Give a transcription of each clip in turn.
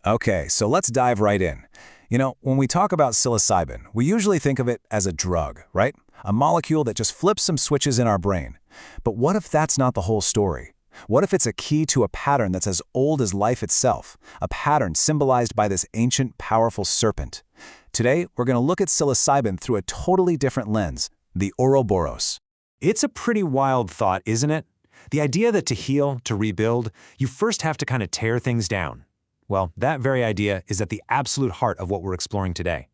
Okay, so let's dive right in. When we talk about psilocybin, we usually think of it as a drug, right? A molecule that just flips some switches in our brain. But what if that's not the whole story? What if it's a key to a pattern that's as old as life itself, a pattern symbolized by this ancient, powerful serpent? Today, we're going to look at psilocybin through a totally different lens, the Ouroboros. It's a pretty wild thought, isn't it? The idea that to heal, to rebuild, you first have to kind of tear things down. Well, that very idea is at the absolute heart of what we're exploring today.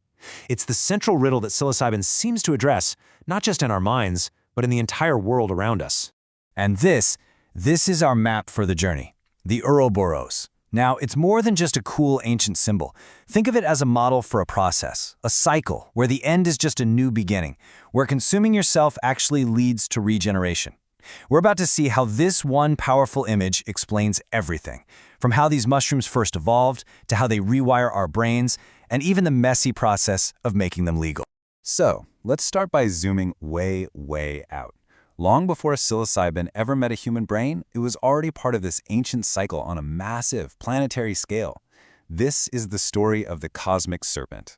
It's the central riddle that psilocybin seems to address, not just in our minds, but in the entire world around us. And this is our map for the journey, the Ouroboros. Now, it's more than just a cool ancient symbol. Think of it as a model for a process, a cycle, where the end is just a new beginning, where consuming yourself actually leads to regeneration. We're about to see how this one powerful image explains everything, from how these mushrooms first evolved, to how they rewire our brains, and even the messy process of making them legal. So, let's start by zooming way, way out. Long before psilocybin ever met a human brain, it was already part of this ancient cycle on a massive planetary scale. This is the story of the cosmic serpent.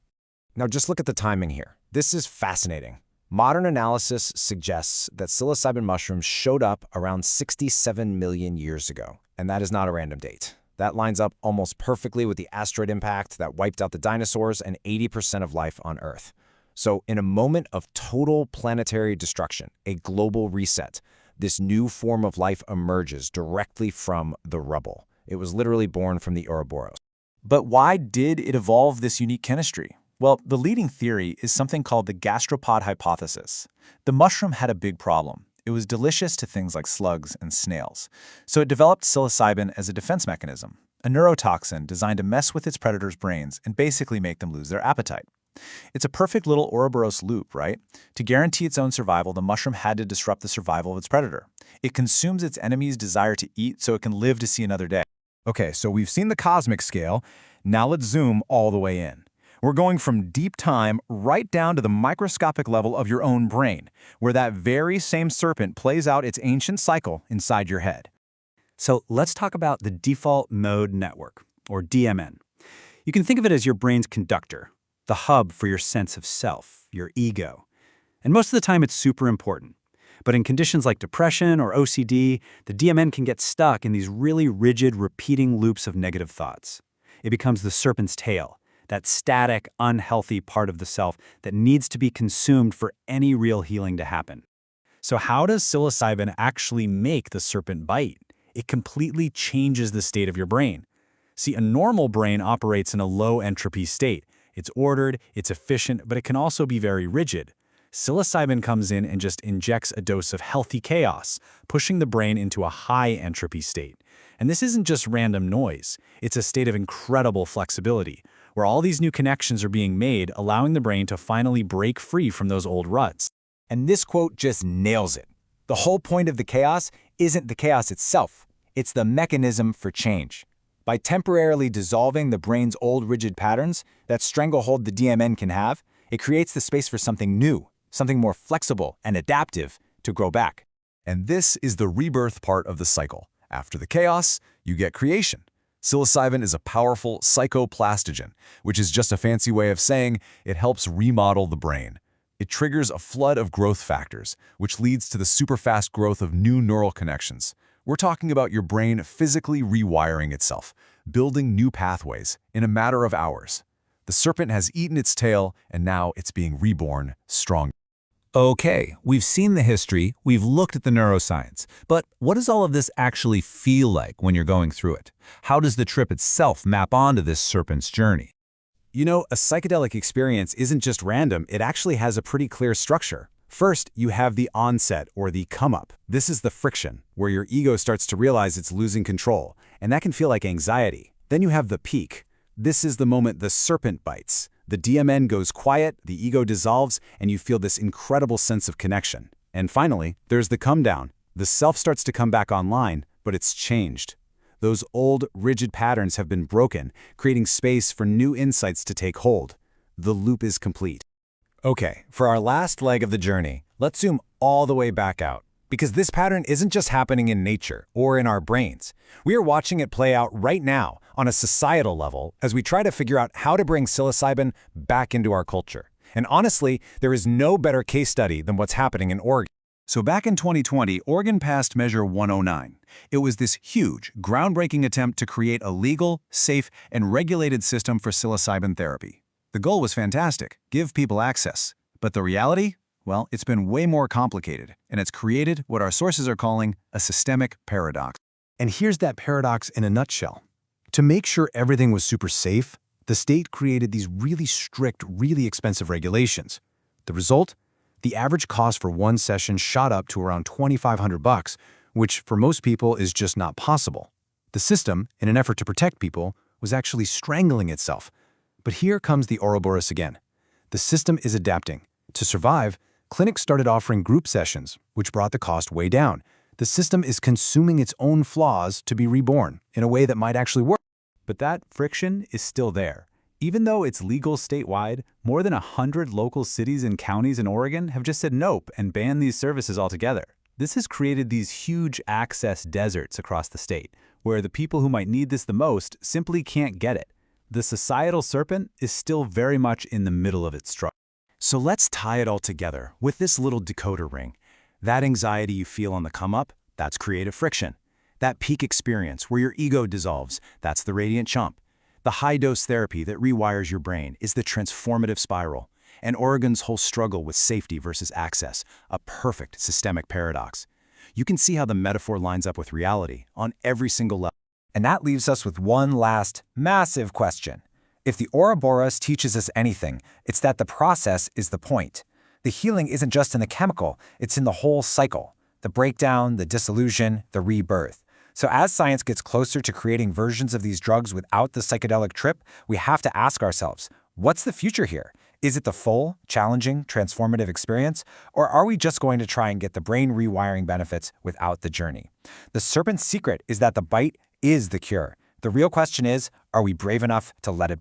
Now just look at the timing here. This is fascinating. Modern analysis suggests that psilocybin mushrooms showed up around 67 million years ago, and that is not a random date. That lines up almost perfectly with the asteroid impact that wiped out the dinosaurs and 80% of life on Earth. So in a moment of total planetary destruction, a global reset, this new form of life emerges directly from the rubble. It was literally born from the Ouroboros. But why did it evolve this unique chemistry? Well, the leading theory is something called the gastropod hypothesis. The mushroom had a big problem. It was delicious to things like slugs and snails. So it developed psilocybin as a defense mechanism, a neurotoxin designed to mess with its predators' brains and basically make them lose their appetite. It's a perfect little Ouroboros loop, right? To guarantee its own survival, the mushroom had to disrupt the survival of its predator. It consumes its enemy's desire to eat so it can live to see another day. Okay, so we've seen the cosmic scale. Now let's zoom all the way in. We're going from deep time right down to the microscopic level of your own brain, where that very same serpent plays out its ancient cycle inside your head. So let's talk about the default mode network, or DMN. You can think of it as your brain's conductor, the hub for your sense of self, your ego. And most of the time it's super important. But in conditions like depression or OCD, the DMN can get stuck in these really rigid, repeating loops of negative thoughts. It becomes the serpent's tail, that static, unhealthy part of the self that needs to be consumed for any real healing to happen. So how does psilocybin actually make the serpent bite? It completely changes the state of your brain. See, a normal brain operates in a low entropy state. It's ordered, it's efficient, but it can also be very rigid. Psilocybin comes in and just injects a dose of healthy chaos, pushing the brain into a high entropy state. And this isn't just random noise. It's a state of incredible flexibility, where all these new connections are being made, allowing the brain to finally break free from those old ruts. And this quote just nails it. The whole point of the chaos isn't the chaos itself. It's the mechanism for change. By temporarily dissolving the brain's old rigid patterns, that stranglehold the DMN can have, it creates the space for something new, something more flexible and adaptive to grow back. And this is the rebirth part of the cycle. After the chaos, you get creation. Psilocybin is a powerful psychoplastogen, which is just a fancy way of saying it helps remodel the brain. It triggers a flood of growth factors, which leads to the super-fast growth of new neural connections. We're talking about your brain physically rewiring itself, building new pathways in a matter of hours. The serpent has eaten its tail, and now it's being reborn strong. Okay, we've seen the history, we've looked at the neuroscience, but what does all of this actually feel like when you're going through it? How does the trip itself map onto this serpent's journey? A psychedelic experience isn't just random, it actually has a pretty clear structure. First, you have the onset, or the come-up. This is the friction, where your ego starts to realize it's losing control, and that can feel like anxiety. Then you have the peak. This is the moment the serpent bites. The DMN goes quiet, the ego dissolves, and you feel this incredible sense of connection. And finally, there's the come down. The self starts to come back online, but it's changed. Those old, rigid patterns have been broken, creating space for new insights to take hold. The loop is complete. Okay, for our last leg of the journey, let's zoom all the way back out. Because this pattern isn't just happening in nature or in our brains. We are watching it play out right now on a societal level as we try to figure out how to bring psilocybin back into our culture. And honestly, there is no better case study than what's happening in Oregon. So back in 2020, Oregon passed Measure 109. It was this huge, groundbreaking attempt to create a legal, safe, and regulated system for psilocybin therapy. The goal was fantastic, give people access. But the reality? Well, it's been way more complicated, and it's created what our sources are calling a systemic paradox. And here's that paradox in a nutshell. To make sure everything was super safe, the state created these really strict, really expensive regulations. The result? The average cost for one session shot up to around $2,500, which for most people is just not possible. The system, in an effort to protect people, was actually strangling itself. But here comes the Ouroboros again. The system is adapting. To survive, clinics started offering group sessions, which brought the cost way down. The system is consuming its own flaws to be reborn in a way that might actually work. But that friction is still there. Even though it's legal statewide, more than 100 local cities and counties in Oregon have just said nope and banned these services altogether. This has created these huge access deserts across the state, where the people who might need this the most simply can't get it. The societal serpent is still very much in the middle of its struggle. So let's tie it all together with this little decoder ring. That anxiety you feel on the come-up, that's creative friction. That peak experience where your ego dissolves, that's the radiant chump. The high-dose therapy that rewires your brain is the transformative spiral. And Oregon's whole struggle with safety versus access, a perfect systemic paradox. You can see how the metaphor lines up with reality on every single level. And that leaves us with one last, massive question. If the Ouroboros teaches us anything, it's that the process is the point. The healing isn't just in the chemical, it's in the whole cycle. The breakdown, the dissolution, the rebirth. So as science gets closer to creating versions of these drugs without the psychedelic trip, we have to ask ourselves, what's the future here? Is it the full, challenging, transformative experience? Or are we just going to try and get the brain rewiring benefits without the journey? The serpent's secret is that the bite is the cure. The real question is, are we brave enough to let it